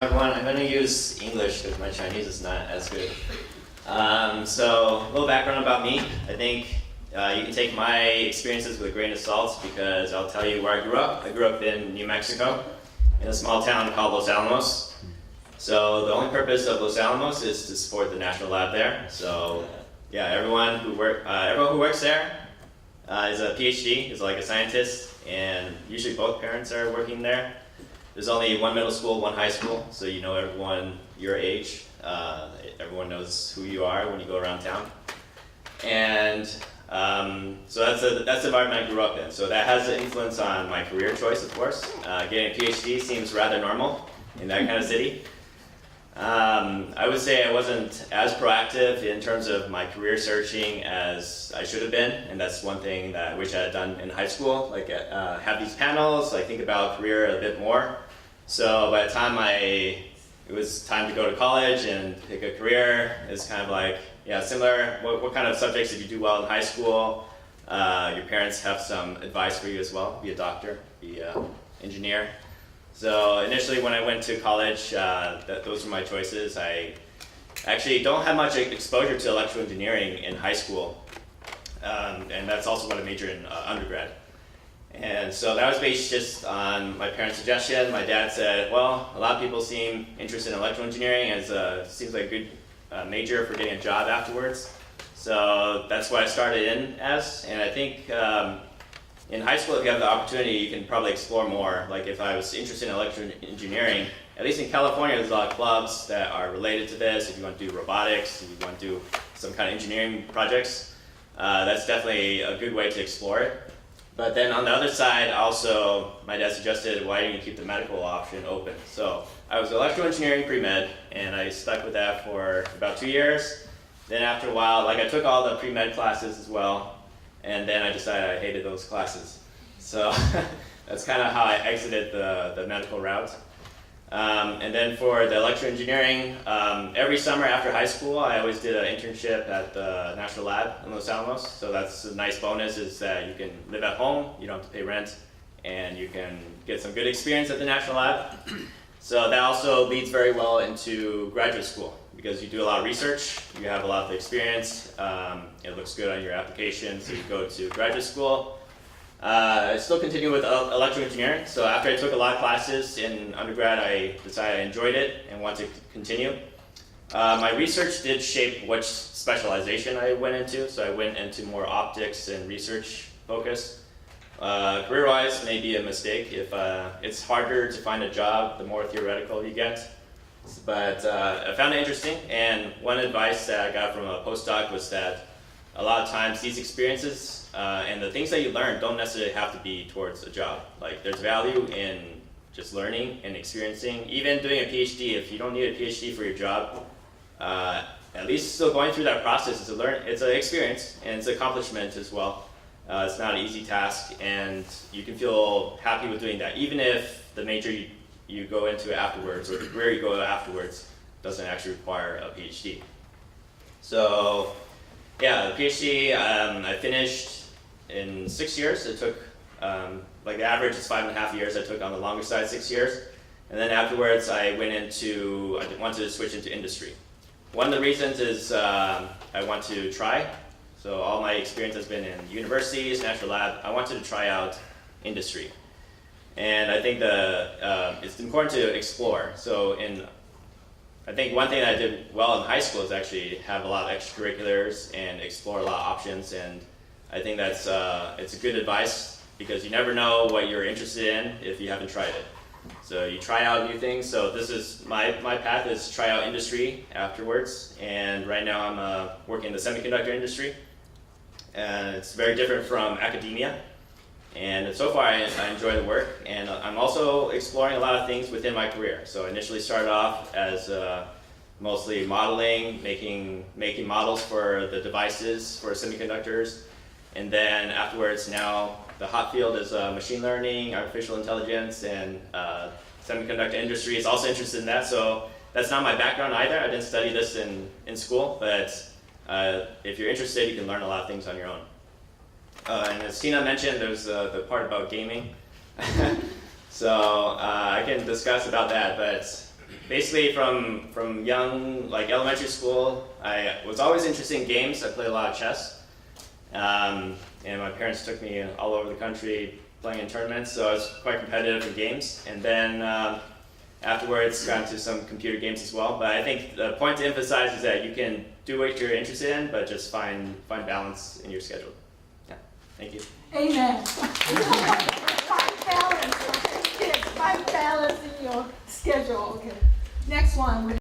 Everyone, I'm going to use English because my Chinese is not as good. So a little background about me. I think you can take my experiences with a grain of salt because I'll tell you where I grew up. I grew up in New Mexico in a small town called Los Alamos. So the only purpose of Los Alamos is to support the national lab there. So yeah, everyone who works there is a PhD, is like a scientist, and usually both parents are working there. There's only one middle school, one high school, so you know everyone your age. Everyone knows who you are when you go around town. And so that's the environment I grew up in. So that has an influence on my career choice, of course. Getting a PhD seems rather normal in that kind of city. I would say I wasn't as proactive in terms of my career searching as I should have been, and that's one thing that I wish I had done in high school, like have these panels, like think about career a bit more. So by the time it was time to go to college and pick a career, it's kind of like, yeah, similar, what kind of subjects did you do well in high school? Your parents have some advice for you as well, be a doctor, be an engineer. So initially when I went to college, those were my choices. I actually don't have much exposure to electrical engineering in high school, and that's also what I majored in undergrad. And so that was based just on my parents' suggestion. My dad said, well, a lot of people seem interested in electrical engineering as seems like a good major for getting a job afterwards. So that's what I started in as, and I think in high school, if you have the opportunity, you can probably explore more. Like if I was interested in electrical engineering, at least in California, there's a lot of clubs that are related to this. If you want to do robotics, if you want to do some kind of engineering projects, that's definitely a good way to explore it. But then on the other side, also, my dad suggested, why don't you keep the medical option open? So I was electrical engineering pre-med, and I stuck with that for about 2 years. Then after a while, like I took all the pre-med classes as well, and then I decided I hated those classes. So that's kind of how I exited the medical route. And then for the electrical engineering, every summer after high school, I always did an internship at the National Lab in Los Alamos. So that's a nice bonus, is that you can live at home, you don't have to pay rent, and you can get some good experience at the National Lab. So that also leads very well into graduate school, because you do a lot of research, you have a lot of experience, it looks good on your application, so you go to graduate school. I still continue with electrical engineering, so after I took a lot of classes in undergrad, I decided I enjoyed it and wanted to continue. My research did shape which specialization I went into, so I went into more optics and research focus. Career-wise, may be a mistake if it's harder to find a job the more theoretical you get. But I found it interesting, and one advice that I got from a postdoc was that a lot of times these experiences and the things that you learn don't necessarily have to be towards a job. Like there's value in just learning and experiencing. Even doing a PhD, if you don't need a PhD for your job, at least still going through that process it's an experience and it's an accomplishment as well. It's not an easy task, and you can feel happy with doing that, even if the major you go into afterwards, or the career you go afterwards, doesn't actually require a PhD. So yeah, the PhD I finished in 6 years. It took, like the average is 5.5 years. I took on the longer side 6 years. And then afterwards I wanted to switch into industry. One of the reasons is I want to try. So all my experience has been in universities, national lab. I wanted to try out industry. And I think it's important to explore. So I think one thing that I did well in high school is actually have a lot of extracurriculars and explore a lot of options. And I think it's a good advice, because you never know what you're interested in if you haven't tried it. So you try out new things. So this is my path is try out industry afterwards. And right now I'm working in the semiconductor industry. And it's very different from academia. And so far I enjoy the work, and I'm also exploring a lot of things within my career. So I initially started off as mostly modeling, making models for the devices for semiconductors. And then afterwards, now the hot field is machine learning, artificial intelligence, and semiconductor industry is also interested in that. So that's not my background either. I didn't study this in school, but if you're interested, you can learn a lot of things on your own. And as Tina mentioned, there's the part about gaming. So I can discuss about that, but basically from young, like elementary school, I was always interested in games. I played a lot of chess. And my parents took me all over the country playing in tournaments, so I was quite competitive in games. And then afterwards got into some computer games as well. But I think the point to emphasize is that you can do what you're interested in, but just find balance in your schedule. Yeah, thank you. Amen. Find balance, okay, kids, find balance in your schedule, okay. Next one.